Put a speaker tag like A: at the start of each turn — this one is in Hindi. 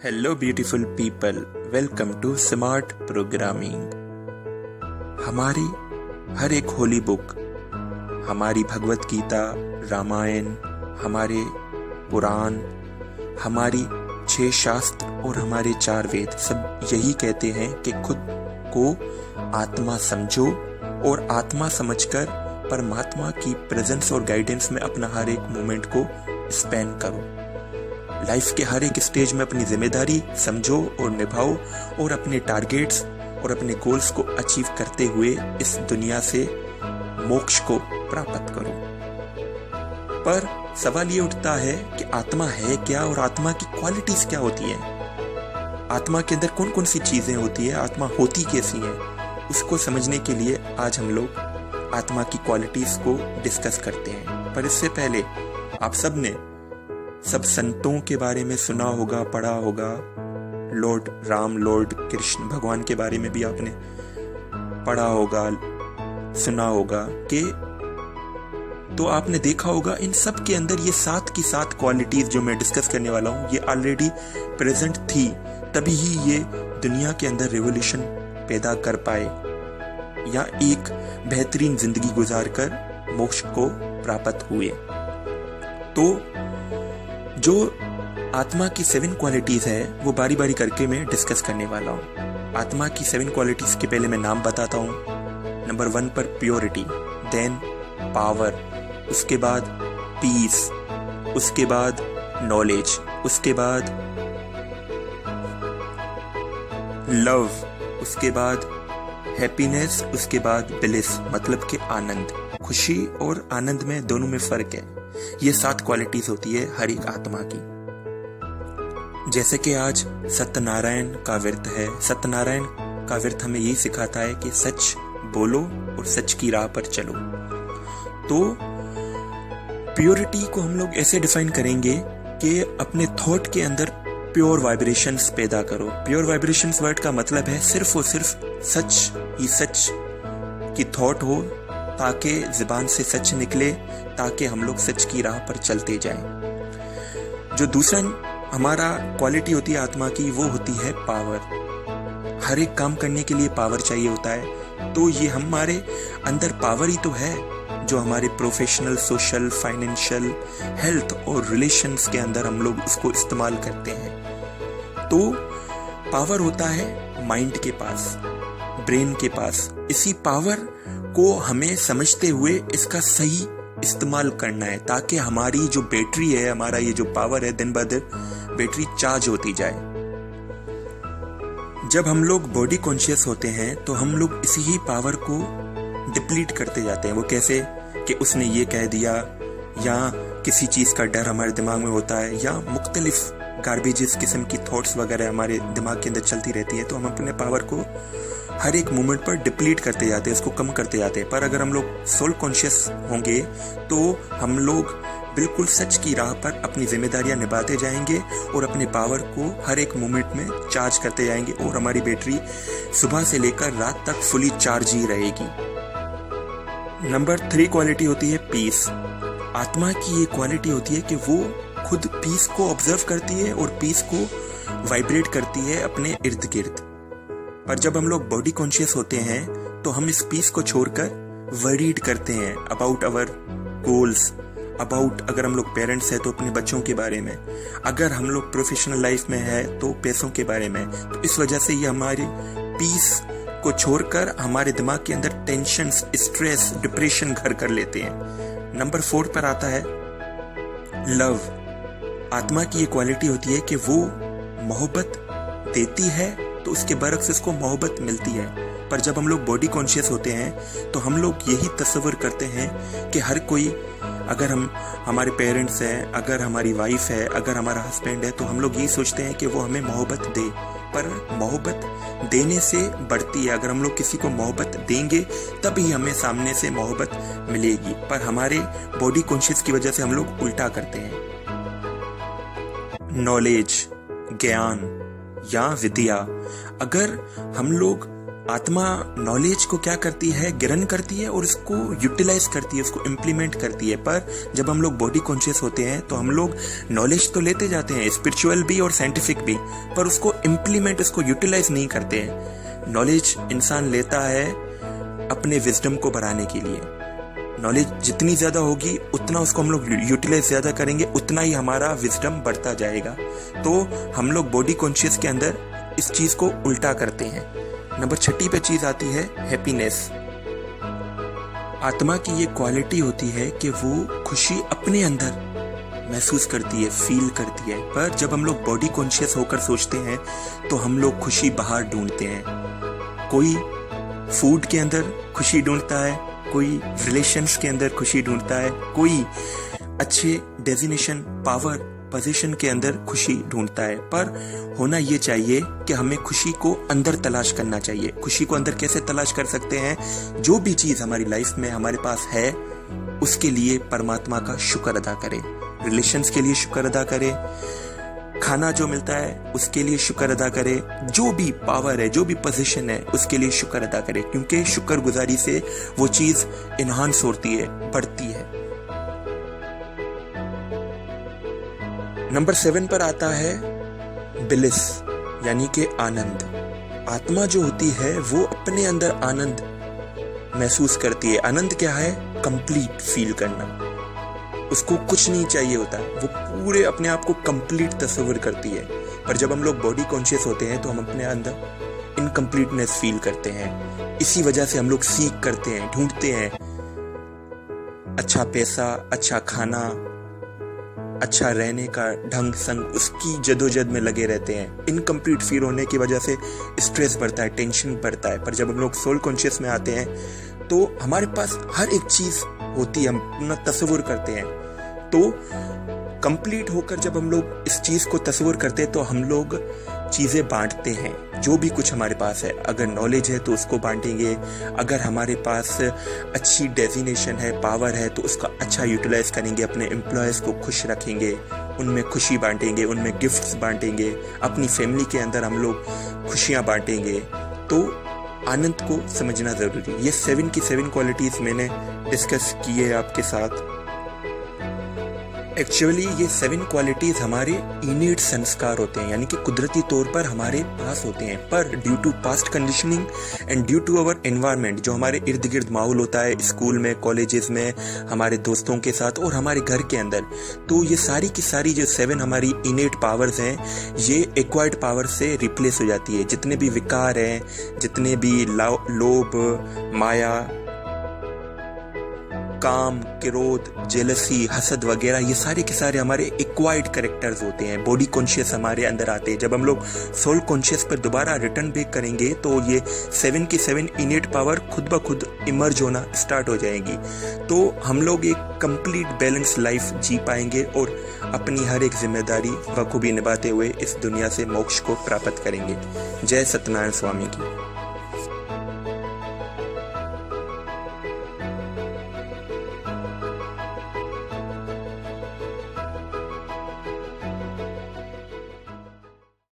A: Hello beautiful people, welcome to Smart Programming. हमारी हर एक होली बुक, हमारी भगवत गीता, रामायण, हमारे पुराण, हमारी 6 शास्त्र और हमारे 4 वेद सब यही कहते हैं कि खुद को आत्मा समझो और आत्मा समझकर परमात्मा की प्रेजेंस और गाइडेंस में अपना हर एक मोमेंट को स्पेंड करो। लाइफ के हर एक स्टेज में अपनी जिम्मेदारी समझो और निभाओ और अपने टारगेट्स और अपने गोल्स को अचीव करते हुए इस दुनिया से मोक्ष को प्राप्त करो। पर सवाल ये उठता है कि आत्मा है क्या और आत्मा की क्वालिटीज क्या होती है, आत्मा के अंदर कौन कौन सी चीजें होती है, आत्मा होती कैसी है। उसको समझने के लिए आज हम लोग आत्मा की क्वालिटीज को डिस्कस करते हैं। पर इससे पहले आप सब संतों के बारे में सुना होगा, पढ़ा होगा। लॉर्ड राम, लॉर्ड कृष्ण भगवान के बारे में भी आपने पढ़ा होगा, सुना होगा कि तो आपने देखा होगा इन सब के अंदर ये 7 की 7 क्वालिटीज जो मैं डिस्कस करने वाला हूं ये ऑलरेडी प्रेजेंट थी, तभी ही ये दुनिया के अंदर रेवोल्यूशन पैदा कर पाए या एक बेहतरीन जिंदगी गुजार कर मोक्ष को प्राप्त हुए। तो जो आत्मा की 7 क्वालिटीज है वो बारी बारी करके मैं डिस्कस करने वाला हूँ। आत्मा की 7 क्वालिटीज के पहले मैं नाम बताता हूँ। नंबर 1 पर प्योरिटी, देन पावर, उसके बाद पीस, उसके बाद नॉलेज, उसके बाद लव, उसके बाद हैप्पीनेस, उसके बाद ब्लिस मतलब कि आनंद। खुशी और आनंद में दोनों में फर्क है। ये 7 क्वालिटीज होती है हर एक आत्मा की। जैसे कि आज सत्यनारायण का व्रत है। सत्यनारायण का व्रत हमें यही सिखाता है कि सच बोलो और सच की राह पर चलो। तो प्योरिटी को हम लोग ऐसे डिफाइन करेंगे कि अपने थॉट के अंदर प्योर वाइब्रेशंस पैदा करो। प्योर वाइब्रेशंस वर्ड का मतलब है सिर्फ और सिर्फ सच ही सच की थॉट हो, ताकि जुबान से सच निकले, ताकि हम लोग सच की राह पर चलते जाएं। जो दूसरा हमारा क्वालिटी होती है आत्मा की, वो होती है पावर। हर एक काम करने के लिए पावर चाहिए होता है। तो ये हमारे अंदर पावर ही तो है जो हमारे प्रोफेशनल, सोशल, फाइनेंशियल, हेल्थ और रिलेशंस के अंदर हम लोग उसको इस्तेमाल करते हैं। तो पावर होता है माइंड के पास, ब्रेन के पास। इसी पावर को हमें समझते हुए इसका सही इस्तेमाल करना है, ताकि हमारी जो बैटरी है, हमारा ये जो पावर है, दिन ब दिन बैटरी चार्ज होती जाए। जब हम लोग बॉडी कॉन्शियस होते हैं तो हम लोग इसी ही पावर को डिप्लीट करते जाते हैं। वो कैसे कि उसने ये कह दिया, या किसी चीज का डर हमारे दिमाग में होता है, या मुख्तलिफ गार्बेजेस किस्म की थॉट्स वगैरह हमारे दिमाग के अंदर चलती रहती है। तो हम अपने पावर को हर एक मोमेंट पर डिप्लीट करते जाते हैं, इसको कम करते जाते हैं। पर अगर हम लोग सोल कॉन्शियस होंगे तो हम लोग बिल्कुल सच की राह पर अपनी जिम्मेदारियां निभाते जाएंगे और अपने पावर को हर एक मोमेंट में चार्ज करते जाएंगे और हमारी बैटरी सुबह से लेकर रात तक फुली चार्ज ही रहेगी। नंबर 3 क्वालिटी होती है पीस। आत्मा की ये क्वालिटी होती है कि वो खुद पीस को ऑब्जर्व करती है और पीस को वाइब्रेट करती है अपने इर्द गिर्द। पर जब हम लोग बॉडी कॉन्शियस होते हैं तो हम इस पीस को छोड़कर वरीड करते हैं अबाउट आवर गोल्स, अबाउट, अगर हम लोग पेरेंट्स हैं तो अपने बच्चों के बारे में, अगर हम लोग प्रोफेशनल लाइफ में है तो पैसों के बारे में। तो इस वजह से ये हमारे पीस को छोड़कर हमारे दिमाग के अंदर टेंशन, स्ट्रेस, डिप्रेशन घर कर लेते हैं। नंबर 4 पर आता है लव। आत्मा की ये क्वालिटी होती है कि वो मोहब्बत देती है तो उसके बरक्स उसको मोहब्बत मिलती है। पर जब हम लोग बॉडी कॉन्शियस होते हैं तो हम लोग यही तस्वर करते हैं कि हर कोई, अगर हम हमारे पेरेंट्स हैं, अगर हमारी वाइफ है, अगर हमारा हस्बैंड है, तो हम लोग यही सोचते हैं कि वो हमें मोहब्बत दे। पर मोहब्बत देने से बढ़ती है। अगर हम लोग किसी को मोहब्बत देंगे तभी हमें सामने से मोहब्बत मिलेगी। पर हमारे बॉडी कॉन्शियस की वजह से हम लोग उल्टा करते हैं। नॉलेज, ज्ञान या विद्या, अगर हम लोग आत्मा नॉलेज को क्या करती है, ग्रहण करती है और उसको यूटिलाइज करती है, उसको इम्प्लीमेंट करती है। पर जब हम लोग बॉडी कॉन्शियस होते हैं तो हम लोग नॉलेज तो लेते जाते हैं, स्पिरिचुअल भी और साइंटिफिक भी, पर उसको इम्प्लीमेंट, उसको यूटिलाइज नहीं करते हैं। नॉलेज इंसान लेता है अपने विजडम को बढ़ाने के लिए। नॉलेज जितनी ज्यादा होगी उतना उसको हम लोग यूटिलाइज ज्यादा करेंगे, उतना ही हमारा विजडम बढ़ता जाएगा। तो हम लोग बॉडी कॉन्शियस के अंदर इस चीज को उल्टा करते हैं। नंबर 6 पे चीज आती है हैप्पीनेस। आत्मा की ये क्वालिटी होती है कि वो खुशी अपने अंदर महसूस करती है, फील करती है। पर जब हम लोग बॉडी कॉन्शियस होकर सोचते हैं तो हम लोग खुशी बाहर ढूंढते हैं। कोई फूड के अंदर खुशी ढूंढता है, कोई रिलेशंस के अंदर खुशी ढूंढता है, कोई अच्छे डेजिग्नेशन, पावर, पोजीशन के अंदर खुशी ढूंढता है। पर होना ये चाहिए कि हमें खुशी को अंदर तलाश करना चाहिए। खुशी को अंदर कैसे तलाश कर सकते हैं? जो भी चीज हमारी लाइफ में हमारे पास है उसके लिए परमात्मा का शुक्र अदा करें, रिलेशंस के लिए शुक्र अदा करें, खाना जो मिलता है उसके लिए शुक्र अदा करें, जो भी पावर है, जो भी पोजीशन है उसके लिए शुक्र अदा करें, क्योंकि शुक्रगुजारी से वो चीज इन्हांस होती है, बढ़ती है। नंबर 7 पर आता है ब्लिस, यानी कि आनंद। आत्मा जो होती है वो अपने अंदर आनंद महसूस करती है। आनंद क्या है? कंप्लीट फील करना। उसको कुछ नहीं चाहिए होता, वो पूरे अपने आप को कंप्लीट तस्वीर करती है। पर जब हम लोग बॉडी कॉन्शियस होते हैं तो हम अपने अंदर इनकम्प्लीटनेस फील करते हैं। इसी वजह से हम लोग सीख करते हैं, ढूंढते हैं अच्छा पैसा, अच्छा खाना, अच्छा रहने का ढंग संग, उसकी जदोजहद में लगे रहते हैं। इनकम्प्लीट फील होने की वजह से स्ट्रेस बढ़ता है, टेंशन बढ़ता है। पर जब हम लोग सोल कॉन्शियस में आते हैं तो हमारे पास हर एक चीज होती है, हम अपना तस्वीर करते हैं। तो कंप्लीट होकर जब हम लोग इस चीज को तस्वीर करते हैं तो हम लोग चीजें बांटते हैं, जो भी कुछ हमारे पास है। अगर नॉलेज है तो उसको बांटेंगे, अगर हमारे पास अच्छी डेजिग्नेशन है, पावर है, तो उसका अच्छा यूटिलाइज करेंगे, अपने एम्प्लॉयज को खुश रखेंगे, उनमें खुशी बांटेंगे, उनमें गिफ्ट्स बांटेंगे, अपनी फैमिली के अंदर हम लोग खुशियां बांटेंगे। तो आनंद को समझना जरूरी है। ये 7 की 7 क्वालिटीज मैंने डिस्कस की है आपके साथ। एक्चुअली ये 7 क्वालिटीज हमारे इनेट संस्कार होते हैं, यानी कि कुदरती तौर पर हमारे पास होते हैं। पर due to past conditioning and due to our environment, जो हमारे इर्द गिर्द माहौल होता है, स्कूल में, कॉलेजेस में, हमारे दोस्तों के साथ और हमारे घर के अंदर, तो ये सारी की सारी जो 7 हमारी इनेट पावर्स हैं ये एक्वायर्ड पावर से रिप्लेस हो जाती है। जितने भी विकार हैं, जितने भी लोभ, माया, काम, क्रोध, जेलसी, हसद वगैरह, ये सारे के सारे हमारे एक्वायर्ड कैरेक्टर्स होते हैं। बॉडी कॉन्शियस हमारे अंदर आते हैं। जब हम लोग सोल कॉन्शियस पर दोबारा रिटर्न बैक करेंगे तो ये 7 की 7 इनेट पावर खुद ब खुद इमर्ज होना स्टार्ट हो जाएगी। तो हम लोग एक कंप्लीट बैलेंस लाइफ जी पाएंगे और अपनी हर एक जिम्मेदारी बखूबी निभाते हुए इस दुनिया से मोक्ष को प्राप्त करेंगे। जय सत्यनारायण स्वामी की।